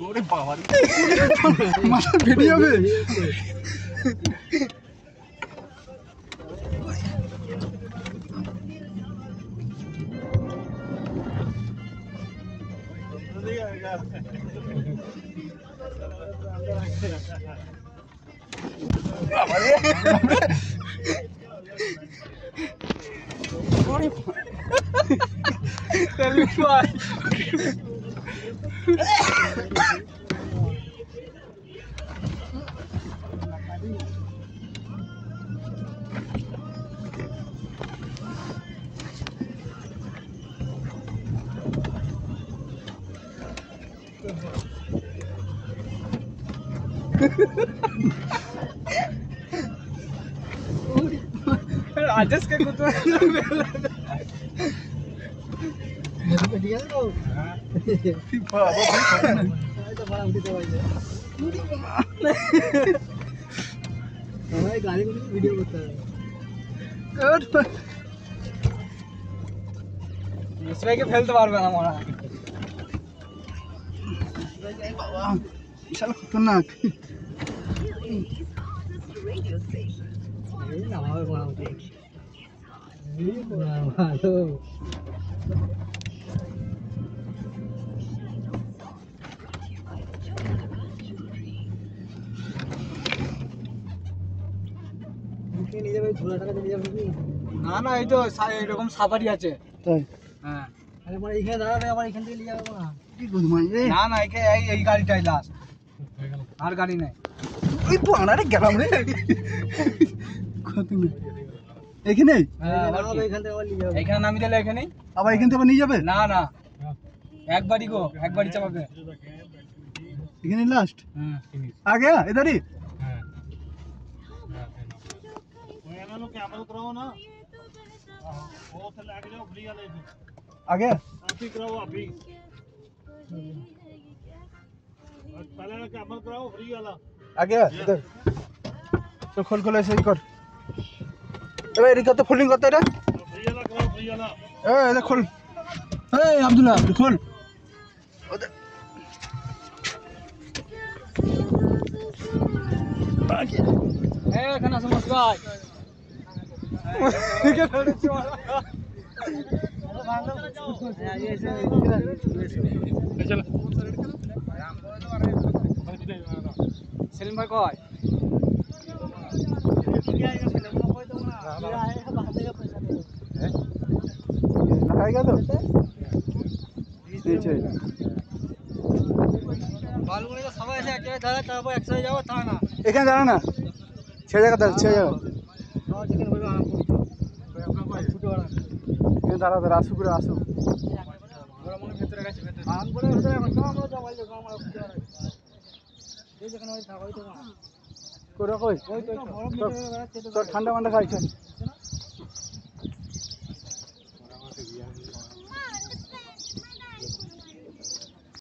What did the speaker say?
ওরে বাবা মাথা ফেটে যাবে। राजेश के कुछ गाड़ी में वीडियो करता है इसमें के फैलते बार में हमारा বিশাল খতরনাক। না না এই তো এরকম সাফারি আছে তাই হ্যাঁ আরে মানে এখানে দাঁড়াবে আবার এখান থেকে নিয়ে যাবো না কি গুদমাই রে। না না এই গাড়িটাই লাস্ট আর গাড়ি নাই ওই পানারে গেলাম রে খতরনাক। এখানে এখানে নামি দিলে এখানে আবার এখান থেকে নিয়ে যাবে? না না একবারই গো একবারই চাপাবে এখানে লাস্ট হুম আগে इधर ही आगे आगे इधर तो खोल ऐसे ही कर। ए रिका तो फोल्डिंग करते रे ए इधर खोल ए अब्दुल्ला खोल এখানে আসো মশাই সেলিম ভাই কয় लगाएगा तो नीचे বালুগুলো তো সবাই এসে একে ধরে তারপর একসাথে যাবো তা না এখানে দাঁড়া না ছেড়ে জায়গা দাঁড়া ছেড়ে জায়গা এখানে দাঁড়া দাঁড়া আসুক করে আসুক ওরা মনে ভেতরে গেছে আম করে ভেতরে এখন তো আমরা যাবো আমরা খুঁজে এই যেখানে ওই থাকা হইতো না করে কই ওই তো তোর ঠান্ডা মান্ডা খাইছ